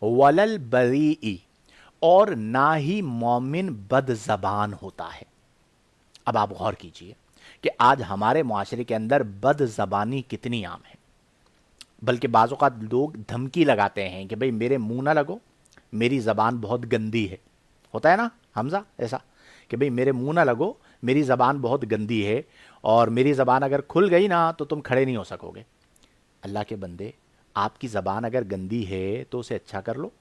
वलल बरीई, और ना ही मोमिन बद ज़बान होता है। अब आप गौर कीजिए कि आज हमारे मुआशरे के अंदर बद ज़बानी कितनी आम है। बल्कि बाज़ औक़ात लोग धमकी लगाते हैं कि भाई मेरे मुंह ना लगो, मेरी ज़बान बहुत गंदी है। होता है ना हमज़ा, ऐसा कि भाई मेरे मुंह ना लगो, मेरी ज़बान बहुत गंदी है, और मेरी ज़बान अगर खुल गई ना तो तुम खड़े नहीं हो सकोगे। अल्लाह के बंदे, आपकी ज़बान अगर गंदी है तो उसे अच्छा कर लो,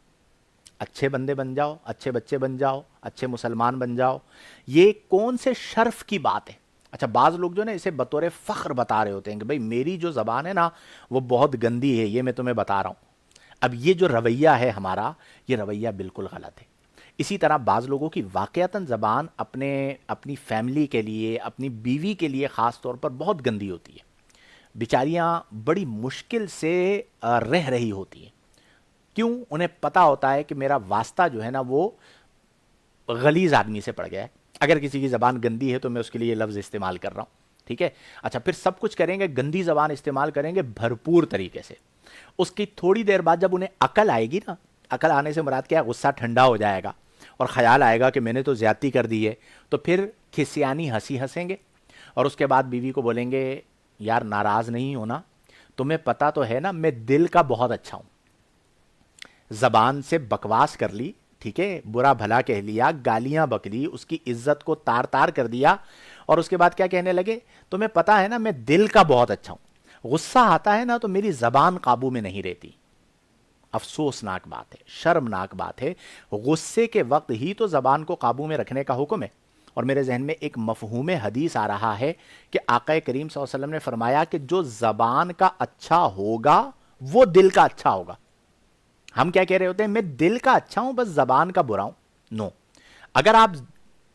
अच्छे बंदे बन जाओ, अच्छे बच्चे बन जाओ, अच्छे मुसलमान बन जाओ। ये कौन से शर्फ की बात है? अच्छा, बाज़ लोग जो ना इसे बतौर फ़ख्र बता रहे होते हैं कि भाई मेरी जो ज़बान है ना वो बहुत गंदी है, ये मैं तुम्हें बता रहा हूँ। अब ये जो रवैया है हमारा, ये रवैया बिल्कुल गलत है। इसी तरह बाज़ लोगों की वाक़यातन ज़बान अपनी फैमिली के लिए, अपनी बीवी के लिए ख़ास तौर पर बहुत गंदी होती है। बेचारियाँ बड़ी मुश्किल से रह रही होती हैं। क्यों? उन्हें पता होता है कि मेरा वास्ता जो है ना वो गलीज़ आदमी से पड़ गया है। अगर किसी की ज़बान गंदी है तो मैं उसके लिए ये लफ्ज़ इस्तेमाल कर रहा हूँ, ठीक है। अच्छा, फिर सब कुछ करेंगे, गंदी ज़बान इस्तेमाल करेंगे भरपूर तरीके से। उसकी थोड़ी देर बाद जब उन्हें अकल आएगी ना, अकल आने से मुराद क्या है, गुस्सा ठंडा हो जाएगा और ख्याल आएगा कि मैंने तो ज़्यादती कर दी है, तो फिर खिसियानी हंसी हंसेंगे और उसके बाद बीवी को बोलेंगे यार नाराज़ नहीं होना, तुम्हें पता तो है ना मैं दिल का बहुत अच्छा हूँ। ज़बान से बकवास कर ली, ठीक है, बुरा भला कह लिया, गालियां बकली, उसकी इज्जत को तार तार कर दिया, और उसके बाद क्या कहने लगे, तुम्हें पता है ना मैं दिल का बहुत अच्छा हूं। गुस्सा आता है ना तो मेरी ज़बान काबू में नहीं रहती। अफसोसनाक बात है, शर्मनाक बात है। गुस्से के वक्त ही तो ज़बान को काबू में रखने का हुक्म है। और मेरे जहन में एक मफहूम हदीस आ रहा है कि आका करीम सल्लल्लाहु अलैहि वसल्लम ने फरमाया कि जो ज़बान का अच्छा होगा वो दिल का अच्छा होगा। हम क्या कह रहे होते हैं, मैं दिल का अच्छा हूं बस जबान का बुरा हूं। नो, अगर आप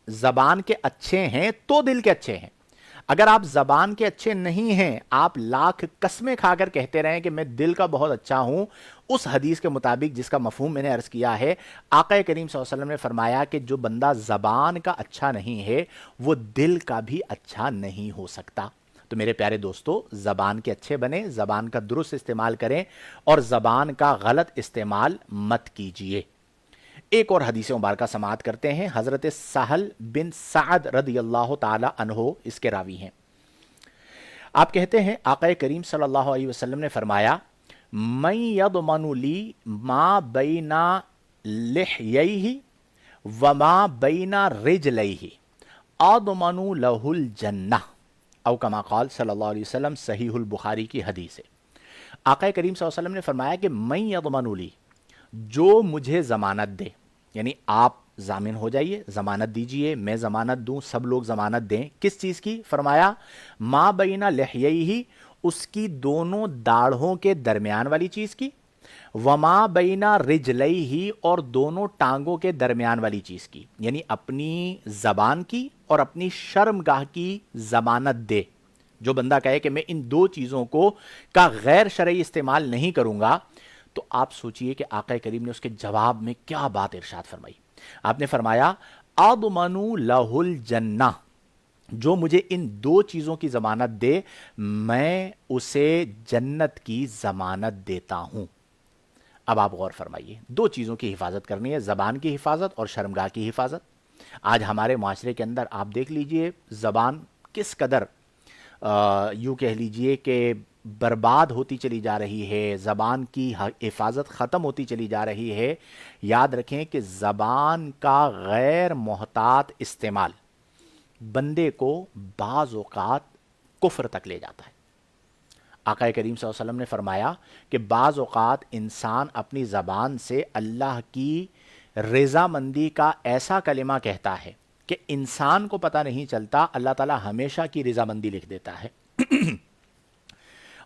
जबान के अच्छे हैं तो दिल के अच्छे हैं। अगर आप जबान के अच्छे नहीं हैं, आप लाख कस्में खाकर कहते रहें कि मैं दिल का बहुत अच्छा हूं, उस हदीस के मुताबिक जिसका मफहूम मैंने अर्ज किया है, आका करीम सल्लल्लाहु अलैहि वसल्लम ने फरमाया कि जो बंदा जबान का अच्छा नहीं है वो दिल का भी अच्छा नहीं हो सकता। तो मेरे प्यारे दोस्तों, ज़बान के अच्छे बने, ज़बान का दुरुस्त इस्तेमाल करें और ज़बान का गलत इस्तेमाल मत कीजिए। एक और हदीस मुबारक समाअत करते हैं। हज़रत सहल बिन साद रदी अल्लाह ताला अन्हो इसके रावी हैं। आप कहते हैं आका करीम सल्लल्लाहु अलैहि वसल्लम ने फरमाया, मैं यदमनु ली मा बैना लिह्यैहि व मा बैना रिजलैहि आदमनु लहुल जन्नह औ कमा क़ाल सल्लल्लाहु अलैहि वसल्लम, सहीहुल बुखारी की हदीस है। आका करीम सल्लल्लाहु अलैहि वसल्लम ने फरमाया कि मैं यदमनु ली, जो मुझे ज़मानत दे, यानी आप जामिन हो जाइए, ज़मानत दीजिए, मैं ज़मानत दूं, सब लोग ज़मानत दें। किस चीज़ की? फरमाया मा बैना लिह्यैहि, उसकी दोनों दाढ़ों के दरमियान वाली चीज़ की, वमा बैना रिजलैहि, और दोनों टांगों के दरमियान वाली चीज़ की, यानी अपनी ज़बान की और अपनी शर्मगाह की ज़मानत दे। जो बंदा कहे कि मैं इन दो चीज़ों को का गैर शरई इस्तेमाल नहीं करूँगा, तो आप सोचिए कि आका करीम ने उसके जवाब में क्या बात इरशाद फरमाई। आपने फरमाया अदमनु लहुल जन्नह, जो मुझे इन दो चीज़ों की ज़मानत दे मैं उसे जन्नत की ज़मानत देता हूँ। अब आप गौर फरमाइए, दो चीज़ों की हिफाजत करनी है, ज़बान की हिफाजत और शर्मगाह की हिफाजत। आज हमारे माशरे के अंदर आप देख लीजिए ज़बान किस कदर यूँ कह लीजिए कि बर्बाद होती चली जा रही है, ज़बान की हिफाजत ख़त्म होती चली जा रही है। याद रखें कि ज़बान का गैर मोहतात इस्तेमाल बंदे को बाज़ औक़ात कुफ्र तक ले जाता है। आका करीम सल्लल्लाहु अलैहि वसल्लम ने फरमाया कि बाज़ औक़ात इंसान अपनी ज़बान से अल्लाह की रज़ामंदी का ऐसा कलिमा कहता है कि इंसान को पता नहीं चलता, अल्लाह ताला हमेशा की रज़ामंदी लिख देता है।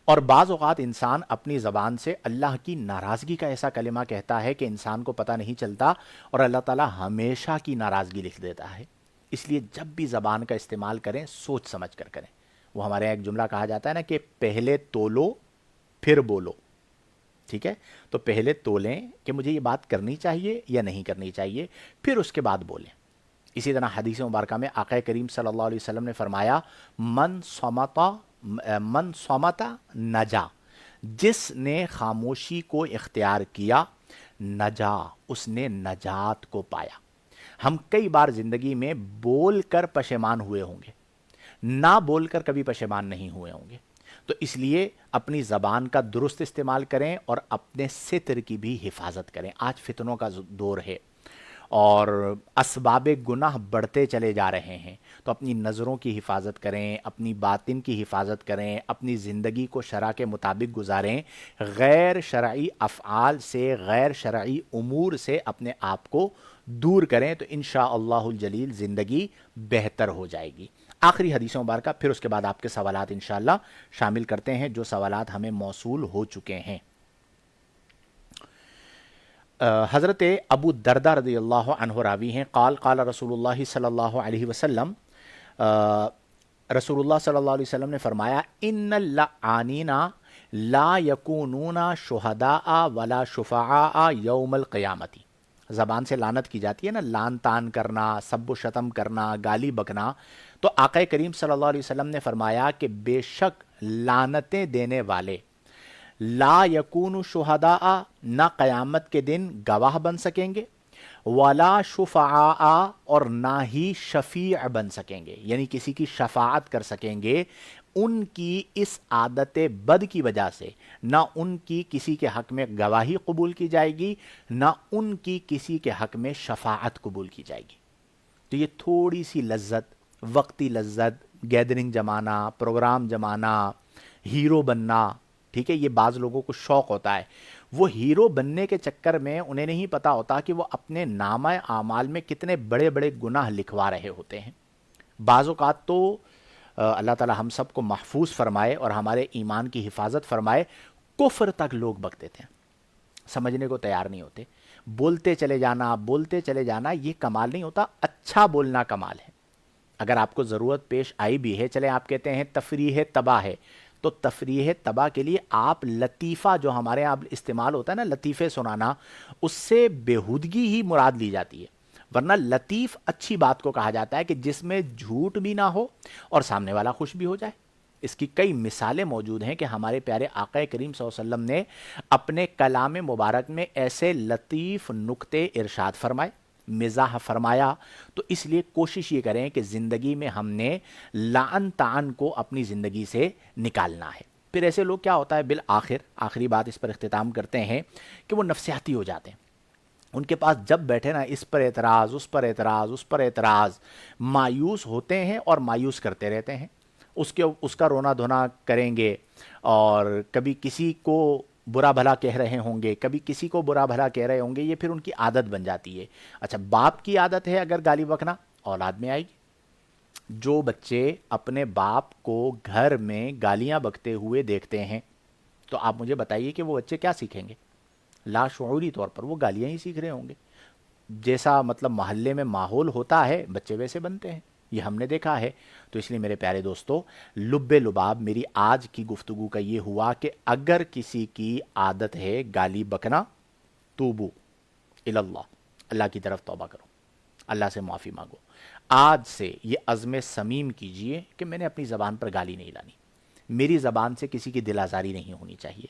और बाज़ औक़ात इंसान अपनी ज़बान से अल्लाह की नाराज़गी का ऐसा कलिमा कहता है कि इंसान को पता नहीं चलता और अल्लाह ताला हमेशा की नाराज़गी लिख देता है। इसलिए जब भी ज़बान का इस्तेमाल करें सोच समझ कर करें। वो हमारे यहाँ एक जुमला कहा जाता है ना कि पहले तोलो फिर बोलो, ठीक है। तो पहले तोलें कि मुझे ये बात करनी चाहिए या नहीं करनी चाहिए, फिर उसके बाद बोलें। इसी तरह हदीस मुबारक में आका करीम सल्लल्लाहु अलैहि वसल्लम ने फरमाया मन समता नजा, जिसने खामोशी को इख्तियार किया नजा, उसने नजात को पाया। हम कई बार जिंदगी में बोल कर पशेमान हुए होंगे, ना बोल कर कभी पशेमान नहीं हुए होंगे। तो इसलिए अपनी ज़बान का दुरुस्त इस्तेमाल करें और अपने सितर की भी हिफाजत करें। आज फितनों का दौर है और असबाब गुनाह बढ़ते चले जा रहे हैं, तो अपनी नज़रों की हिफाजत करें, अपनी बातिन की हिफाजत करें, अपनी ज़िंदगी को शरअ के मुताबिक गुजारें, गैर शरई अफ़आल से, गैर शरई उमूर से अपने आप को दूर करें, तो इंशाअल्लाहुल जलील ज़िंदगी बेहतर हो जाएगी। आखिरी हदीस मुबारक, फिर उसके बाद आपके सवालात इंशाअल्लाह शामिल करते हैं जो सवालात हमें मौसूल हो चुके हैं। हज़रत अबू दरदा रज़ियल्लाहु अन्हु रावी हैं, क़ाल क़ाल रसूलुल्लाह सल्लल्लाहु अलैहि वसल्लम, रसूलुल्लाह सल्लल्लाहु अलैहि वसल्लम ने फरमाया, इन्नल लआनीना ला यकूनूना शुहदाआ वला शुफ़ाआ यौमल क़ियामती। ज़बान से लानत की जाती है ना, लान तान करना, सब्ब शतम करना, गाली बकना। तो आक़ा करीम सल्लल्लाहु अलैहि वसल्लम ने फरमाया कि बेशक लानतें देने वाले ला यकूनु शुहदा, ना क़यामत के दिन गवाह बन सकेंगे, वला शुफ़ाआ, और ना ही शफ़ी बन सकेंगे, यानी किसी की शफ़ाअत कर सकेंगे। उनकी इस आदत बद की वजह से ना उनकी किसी के हक़ में गवाही कबूल की जाएगी, ना उनकी किसी के हक़ में शफ़ाअत कबूल की जाएगी। तो ये थोड़ी सी लज्जत, वक्ती लज्जत, गैदरिंग जमाना, प्रोग्राम जमाना, हीरो बनना, ठीक है, ये बाज़ लोगों को शौक़ होता है। वो हीरो बनने के चक्कर में उन्हें नहीं पता होता कि वो अपने नामा आमाल में कितने बड़े बड़े गुनाह लिखवा रहे होते हैं। बाज़ औक़ात तो अल्लाह ताला हम सबको महफूज फरमाए और हमारे ईमान की हिफाजत फरमाए, कुफ्र तक लोग बक देते हैं, समझने को तैयार नहीं होते। बोलते चले जाना, बोलते चले जाना, ये कमाल नहीं होता, अच्छा बोलना कमाल है। अगर आपको ज़रूरत पेश आई भी है, चले आप कहते हैं तफरीह तबाह है, तो तफरीह तबाह के लिए आप लतीफ़ा, जो हमारे यहाँ इस्तेमाल होता है ना लतीफ़े सुनाना, उससे बेहूदगी ही मुराद ली जाती है। वरना लतीफ़ अच्छी बात को कहा जाता है कि जिसमें झूठ भी ना हो और सामने वाला खुश भी हो जाए। इसकी कई मिसालें मौजूद हैं कि हमारे प्यारे आक़ा करीम सल्लल्लाहु अलैहि वसल्लम ने अपने कलाम मुबारक में ऐसे लतीफ़ नुक्ते इरशाद फरमाए, मिज़ाह फरमाया। तो इसलिए कोशिश ये करें कि ज़िंदगी में हमने लान तान को अपनी ज़िंदगी से निकालना है। फिर ऐसे लोग, क्या होता है, बिल आखिरी बात इस पर इख्तिताम करते हैं कि वो नफसियाती हो जाते हैं। उनके पास जब बैठे ना, इस पर एतराज़, उस पर एतराज़, उस पर एतराज़, मायूस होते हैं और मायूस करते रहते हैं। उसका रोना धोना करेंगे और कभी किसी को बुरा भला कह रहे होंगे, कभी किसी को बुरा भला कह रहे होंगे, ये फिर उनकी आदत बन जाती है। अच्छा, बाप की आदत है अगर गाली बकना, औलाद में आएगी। जो बच्चे अपने बाप को घर में गालियां बकते हुए देखते हैं, तो आप मुझे बताइए कि वो बच्चे क्या सीखेंगे? लाशऊरी तौर पर वो गालियां ही सीख रहे होंगे। जैसा मतलब मोहल्ले में माहौल होता है, बच्चे वैसे बनते हैं, ये हमने देखा है। तो इसलिए मेरे प्यारे दोस्तों, लुब्बे लुबाब मेरी आज की गुफ्तगू का ये हुआ कि अगर किसी की आदत है गाली बकना, तूबू इल्लल्लाह, अल्लाह की तरफ तौबा करो, अल्लाह से माफ़ी मांगो। आज से ये अज़्म समीम कीजिए कि मैंने अपनी ज़बान पर गाली नहीं लानी, मेरी ज़बान से किसी की दिल आज़ारी नहीं होनी चाहिए,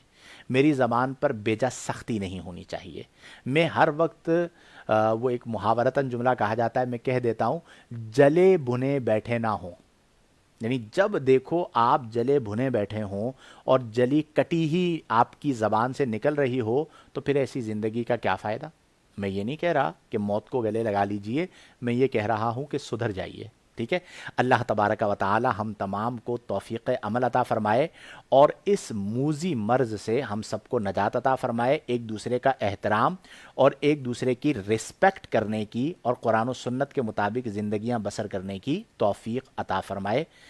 मेरी ज़बान पर बेजा सख्ती नहीं होनी चाहिए। मैं हर वक्त वो एक मुहावरतन जुमला कहा जाता है, मैं कह देता हूँ, जले भुने बैठे ना हो। यानी जब देखो आप जले भुने बैठे हों और जली कटी ही आपकी ज़बान से निकल रही हो, तो फिर ऐसी ज़िंदगी का क्या फ़ायदा। मैं ये नहीं कह रहा कि मौत को गले लगा लीजिए, मैं ये कह रहा हूँ कि सुधर जाइए। ठीक है, अल्लाह तबारक व तआला हम तमाम को तौफीक़ अमल अता फ़रमाए और इस मूज़ी मर्ज़ से हम सबको नजात अता फ़रमाए। एक दूसरे का एहतराम और एक दूसरे की रिस्पेक्ट करने की और कुरान और सुन्नत के मुताबिक ज़िंदगियाँ बसर करने की तौफीक़ अता फ़रमाए।